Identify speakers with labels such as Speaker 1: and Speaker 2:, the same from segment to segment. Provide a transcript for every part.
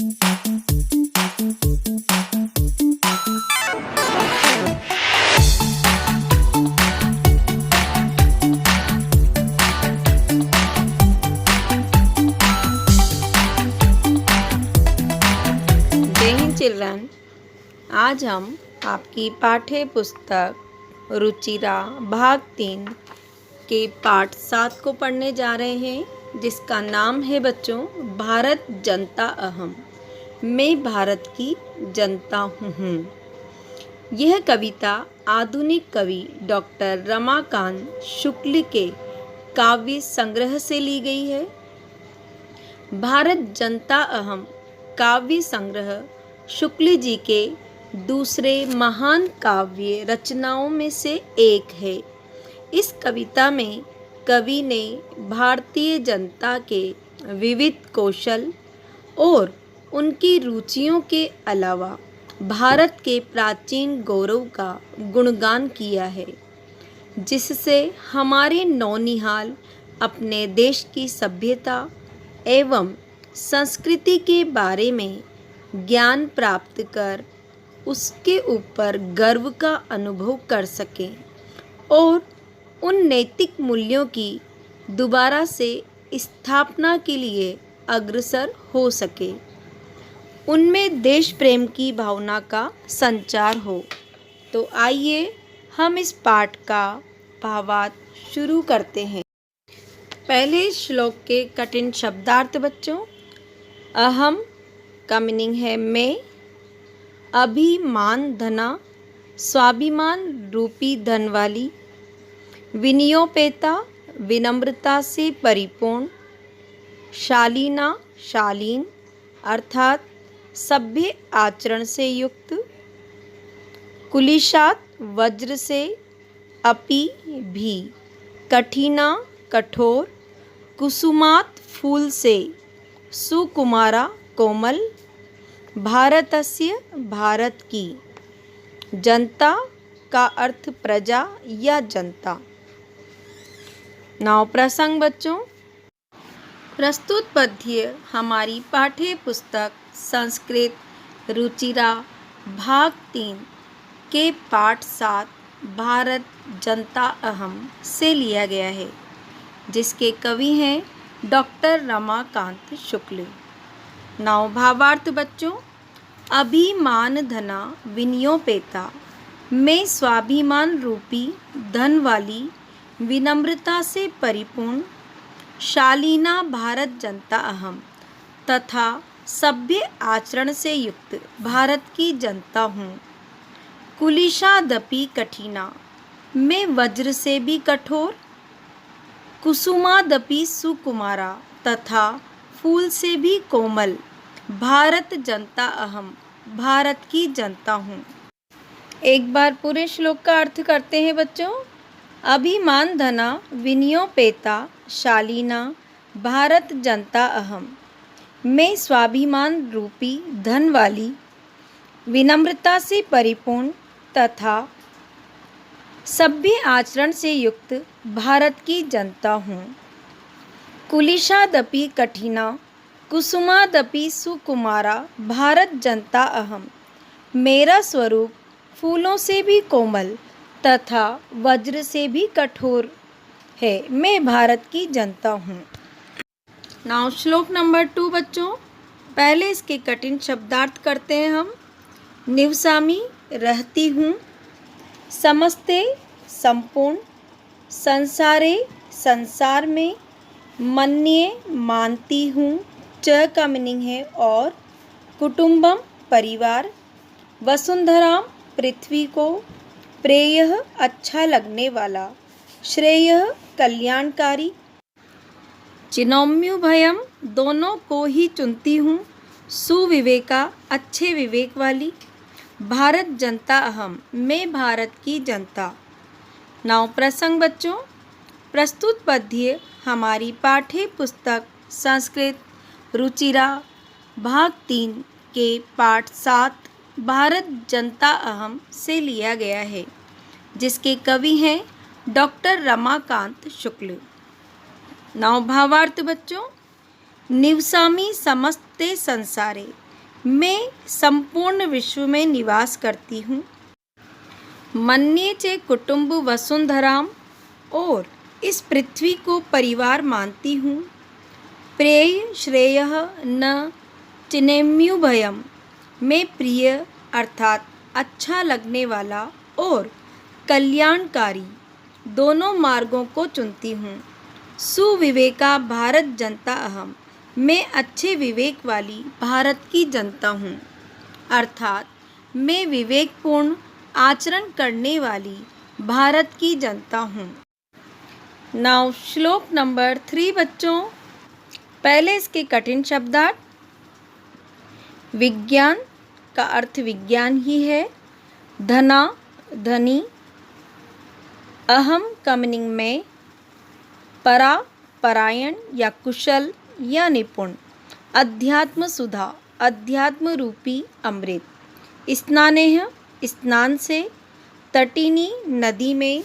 Speaker 1: जय हिंद चिल्ड्रन। आज हम आपकी पाठ्य पुस्तक रुचिरा भाग 3 के पाठ 7 को पढ़ने जा रहे हैं, जिसका नाम है बच्चों भारत जनता अहम। मैं भारत की जनता हूँ। यह कविता आधुनिक कवि डॉक्टर रमाकांत शुक्ल के काव्य संग्रह से ली गई है। भारत जनता अहम काव्य संग्रह शुक्ल जी के दूसरे महान काव्य रचनाओं में से एक है। इस कविता में कवि ने भारतीय जनता के विविध कौशल और उनकी रुचियों के अलावा भारत के प्राचीन गौरव का गुणगान किया है, जिससे हमारे नौनिहाल अपने देश की सभ्यता एवं संस्कृति के बारे में ज्ञान प्राप्त कर उसके ऊपर गर्व का अनुभव कर सकें और उन नैतिक मूल्यों की दोबारा से स्थापना के लिए अग्रसर हो सके, उनमें देश प्रेम की भावना का संचार हो। तो आइए हम इस पाठ का भावार्थ शुरू करते हैं। पहले श्लोक के कठिन शब्दार्थ बच्चों। अहम का मीनिंग है मैं, अभिमान धना स्वाभिमान रूपी धन वाली, विनयोपेता विनम्रता से परिपूर्ण, शालीना शालीन अर्थात सभ्य आचरण से युक्त, कुलिशात वज्र से, अपि भी, कठिना कठोर, कुसुमात फूल से, सुकुमारा कोमल, भारतस्य भारत की, जनता का अर्थ प्रजा या जनता। नाउ प्रसंग बच्चों। प्रस्तुत पद्य हमारी पाठ्य पुस्तक संस्कृत रुचिरा भाग 3 के पाठ 7 भारत जनता अहम से लिया गया है, जिसके कवि हैं डॉक्टर रमाकांत शुक्ल। नाउ भावार्थ बच्चों। अभिमान धना विनयोपेता, मैं स्वाभिमान रूपी धन वाली, विनम्रता से परिपूर्ण, शालीना भारत जनता अहम तथा सभ्य आचरण से युक्त भारत की जनता हूँ। कुलिशादपि कठिना, मैं वज्र से भी कठोर, कुसुमादपि सुकुमारा तथा फूल से भी कोमल, भारत जनता अहम भारत की जनता हूँ। एक बार पूरे श्लोक का अर्थ करते हैं बच्चों। अभिमान धना विनयोपेता शालीना भारत जनता अहम, मैं स्वाभिमान रूपी धन वाली, विनम्रता से परिपूर्ण तथा सभ्य आचरण से युक्त भारत की जनता हूँ। कुलिशादपि कठिना कुसुमादपि सुकुमारा भारत जनता अहम, मेरा स्वरूप फूलों से भी कोमल तथा वज्र से भी कठोर है, मैं भारत की जनता हूँ। नाउ श्लोक नंबर 2 बच्चों। पहले इसके कठिन शब्दार्थ करते हैं हम। निवसामी रहती हूँ, समस्ते संपूर्ण, संसारे संसार में, मन्ये मानती हूँ, च का मीनिंग है और, कुटुंबम परिवार, वसुंधराम पृथ्वी को, प्रेयः अच्छा लगने वाला, श्रेयः कल्याणकारी, चिनौम्युभयम दोनों को ही चुनती हूँ, सुविवेका अच्छे विवेक वाली, भारत जनता अहम मैं भारत की जनता। नाउ प्रसंग बच्चों। प्रस्तुत पद्य हमारी पाठ्य पुस्तक संस्कृत रुचिरा भाग 3 के पाठ 7 भारत जनता अहम से लिया गया है, जिसके कवि हैं डॉक्टर रमाकांत शुक्ल। नाउ भावार्थ बच्चों। निवसामी समस्ते संसारे, मैं संपूर्ण विश्व में निवास करती हूँ। मन्ये चे कुटुंब वसुंधराम, और इस पृथ्वी को परिवार मानती हूँ। प्रेय श्रेयः न चिनेम्युभयम्, मैं प्रिय अर्थात अच्छा लगने वाला और कल्याणकारी दोनों मार्गों को चुनती हूँ। सुविवेका भारत जनता अहम, मैं अच्छे विवेक वाली भारत की जनता हूँ, अर्थात मैं विवेकपूर्ण आचरण करने वाली भारत की जनता हूँ। नाउ श्लोक नंबर 3 बच्चों, पहले इसके कठिन शब्दार्थ। विज्ञान का अर्थ विज्ञान ही है। धना धनी, अहम का मीनिंग में, परा परायण या कुशल या निपुण, अध्यात्म सुधा अध्यात्म रूपी अमृत, स्नानेह स्नान से, तटिनी नदी में,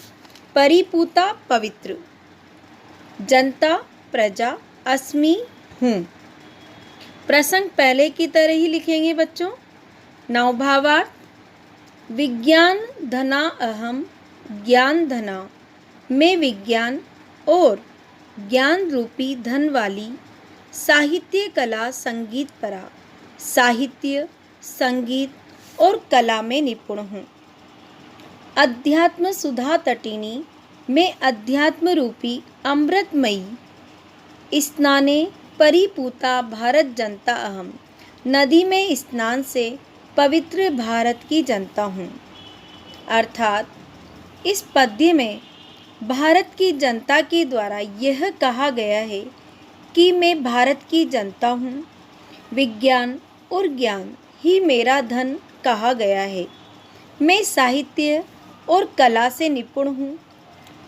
Speaker 1: परिपूता पवित्र, जनता प्रजा, अस्मि हूँ। प्रसंग पहले की तरह ही लिखेंगे बच्चों। नाउ भावार्थ। विज्ञान धना अहम, ज्ञान धना, मैं विज्ञान और ज्ञान रूपी धन वाली साहित्य कला संगीत परा, साहित्य संगीत और कला में निपुण हूँ। अध्यात्म सुधा तटिनी, मैं अध्यात्म रूपी अमृतमयी, स्नाने परिपूता भारत जनता अहम, नदी में स्नान से पवित्र भारत की जनता हूँ। अर्थात इस पद्य में भारत की जनता के द्वारा यह कहा गया है कि मैं भारत की जनता हूँ। विज्ञान और ज्ञान ही मेरा धन कहा गया है। मैं साहित्य और कला से निपुण हूँ।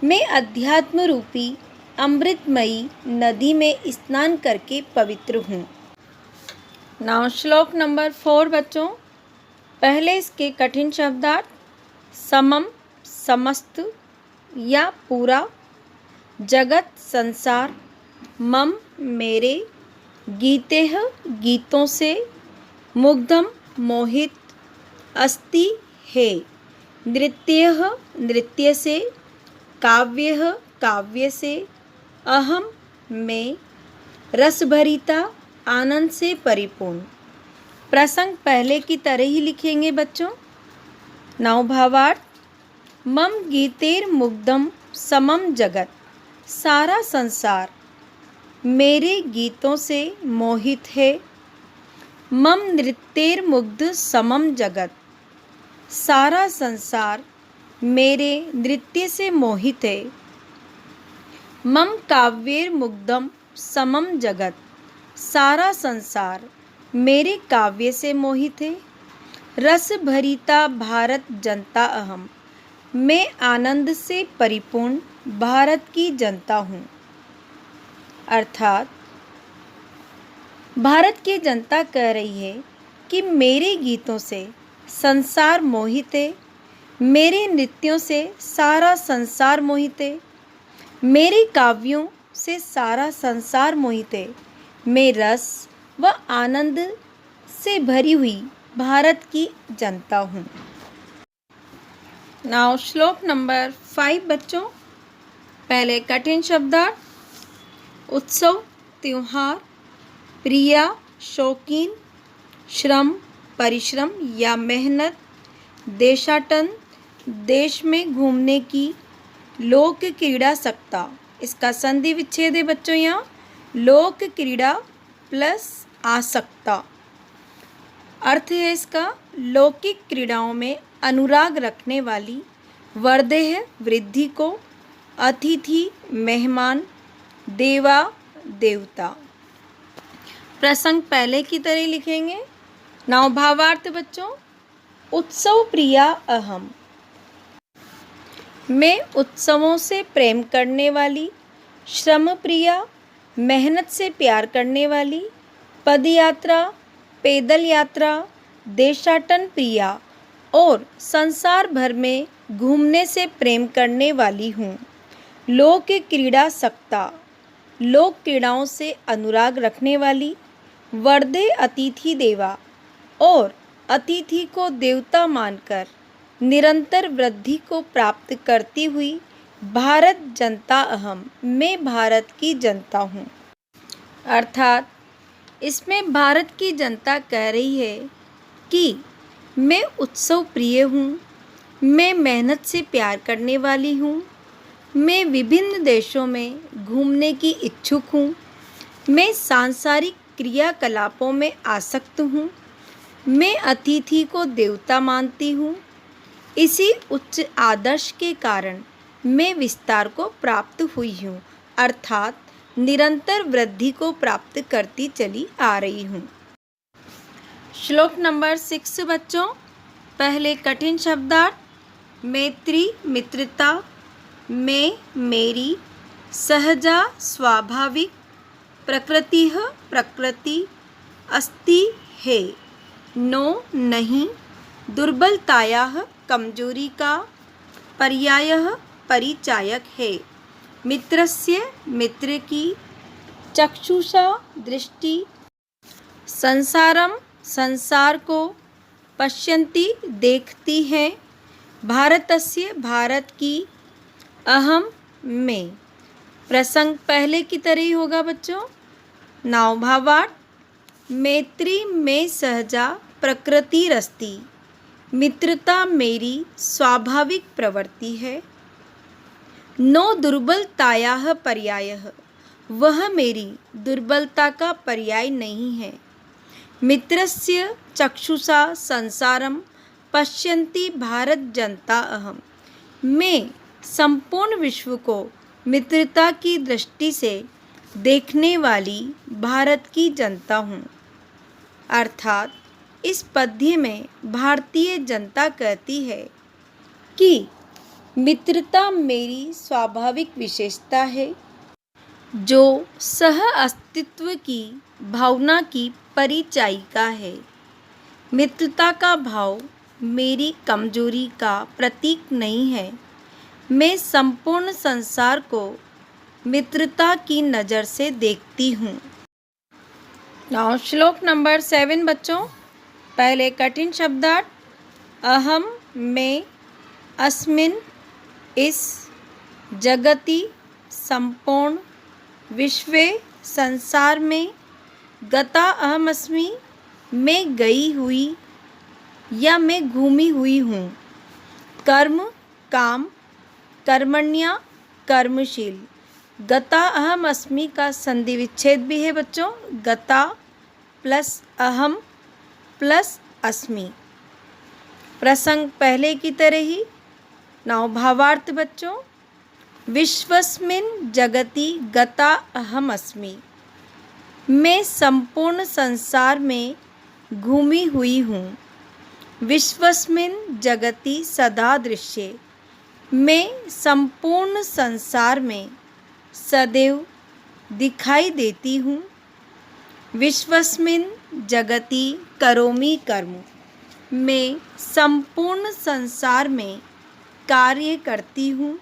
Speaker 1: मैं अध्यात्म रूपी अमृतमयी नदी में स्नान करके पवित्र हूँ। नाउ श्लोक नंबर 4 बच्चों, पहले इसके कठिन शब्दार्थ। समम समस्त या पूरा, जगत संसार, मम मेरे, गीतेह गीतों से, मुग्धम मोहित, अस्ति है, नृत्यः नृत्य से, काव्यः काव्य से, अहम मैं, रसभरिता आनंद से परिपूर्ण। प्रसंग पहले की तरह ही लिखेंगे बच्चों। नाउ भावार्थ। मम गीतेर मुग्धम समम जगत, सारा संसार मेरे गीतों से मोहित है। मम नृत्येर मुग्ध समम जगत, सारा संसार मेरे नृत्य से मोहित है। मम काव्येर मुग्धम समम जगत, सारा संसार मेरे काव्य से मोहित है। रस भरिता भारत जनता अहम, मैं आनंद से परिपूर्ण भारत की जनता हूँ। अर्थात भारत की जनता कह रही है कि मेरे गीतों से संसार मोहित है, मेरे नृत्यों से सारा संसार मोहित है, मेरे काव्यों से सारा संसार मोहित है। मैं रस व आनंद से भरी हुई भारत की जनता हूँ। नाउ श्लोक नंबर 5 बच्चों, पहले कठिन शब्दार्थ। उत्सव त्योहार, प्रिया शौकीन, श्रम परिश्रम या मेहनत, देशाटन देश में घूमने की, लोक क्रीड़ा सकता, इसका संधि विच्छेद है बच्चों यहाँ, लोक क्रीड़ा प्लस आसक्ता। अर्थ है इसका लौकिक क्रीड़ाओं में अनुराग रखने वाली, वर्देह वृद्धि को, अतिथि मेहमान, देवा देवता। प्रसंग पहले की तरह लिखेंगे। नाउ भावार्थ बच्चों। उत्सव प्रिया अहम, मैं उत्सवों से प्रेम करने वाली, श्रम प्रिया मेहनत से प्यार करने वाली, पदयात्रा पैदल यात्रा, देशाटन प्रिया और संसार भर में घूमने से प्रेम करने वाली हूँ। लोक क्रीड़ा सकता, लोक क्रीड़ाओं से अनुराग रखने वाली, वर्दे अतिथि देवा, और अतिथि को देवता मानकर निरंतर वृद्धि को प्राप्त करती हुई भारत जनता अहम, मैं भारत की जनता हूँ। अर्थात इसमें भारत की जनता कह रही है कि मैं उत्सव प्रिय हूँ, मैं मेहनत से प्यार करने वाली हूँ, मैं विभिन्न देशों में घूमने की इच्छुक हूँ, मैं सांसारिक क्रियाकलापों में आसक्त हूँ, मैं अतिथि को देवता मानती हूँ। इसी उच्च आदर्श के कारण मैं विस्तार को प्राप्त हुई हूँ, अर्थात निरंतर वृद्धि को प्राप्त करती चली आ रही हूँ। श्लोक नंबर 6 बच्चों, पहले कठिन शब्दार्थ। मैत्री मित्रता, मैं मेरी, सहजा स्वाभाविक, प्रकृतिः प्रकृति, अस्ति है, नो नहीं, दुर्बलतायाः कमजोरी का, पर्यायः परिचायक है, मित्रस्य मित्र की, चक्षुषा दृष्टि, संसारम संसार को, पश्यन्ति देखती है, भारतस्य भारत की, अहम मैं। प्रसंग पहले की तरह ही होगा बच्चों। नाव भावार्थ, मैत्री में सहजा प्रकृतिरस्ति, मित्रता मेरी स्वाभाविक प्रवृत्ति है, नो दुर्बलतायाः पर्यायः, वह मेरी दुर्बलता का पर्याय नहीं है, मित्रस्य चक्षुषा संसारम पश्यन्ति भारत जनता अहम, मैं संपूर्ण विश्व को मित्रता की दृष्टि से देखने वाली भारत की जनता हूँ। अर्थात इस पद्य में भारतीय जनता कहती है कि मित्रता मेरी स्वाभाविक विशेषता है, जो सह अस्तित्व की भावना की परिचायिका है। मित्रता का भाव मेरी कमजोरी का प्रतीक नहीं है, मैं संपूर्ण संसार को मित्रता की नज़र से देखती हूँ। नाउ श्लोक नंबर 7 बच्चों, पहले कठिन शब्दार्थ। अहम मैं, अस्मिन इस, जगति संपूर्ण, विश्वे संसार में, गता अहम अस्मि मैं गई हुई या मैं घूमी हुई हूँ, कर्म काम, कर्मण्या कर्मशील। गता अहम अस्मि का संधि विच्छेद भी है बच्चों, गता प्लस अहम प्लस अस्मि। प्रसंग पहले की तरह ही। नाउ भावार्थ बच्चों, विश्वस्मिन जगति गता अहम अस्मि, मैं संपूर्ण संसार में घूमी हुई हूँ, विश्वस्मिन जगति सदा दृश्ये, मैं संपूर्ण संसार में सदैव दिखाई देती हूँ, विश्वस्मिन जगति करोमि कर्म, मैं संपूर्ण संसार में कार्य करती हूँ,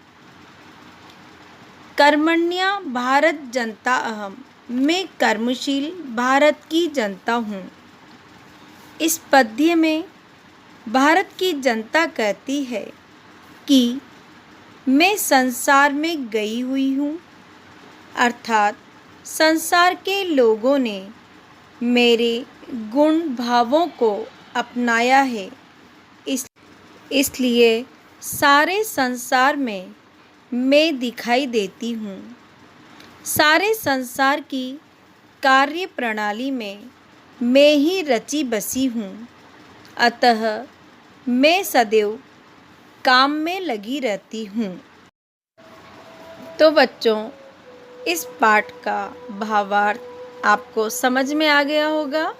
Speaker 1: कर्मण्या भारत जनता अहम, मैं कर्मशील भारत की जनता हूँ। इस पद्य में भारत की जनता कहती है कि मैं संसार में गई हुई हूँ, अर्थात संसार के लोगों ने मेरे गुण भावों को अपनाया है, इसलिए सारे संसार में मैं दिखाई देती हूँ। सारे संसार की कार्य प्रणाली में मैं ही रची बसी हूँ, अतः मैं सदैव काम में लगी रहती हूँ। तो बच्चों, इस पाठ का भावार्थ आपको समझ में आ गया होगा।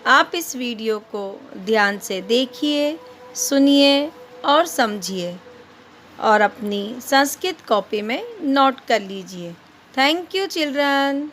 Speaker 1: आप इस वीडियो को ध्यान से देखिए, सुनिए और समझिए और अपनी संस्कृत कॉपी में नोट कर लीजिए। Thank you children.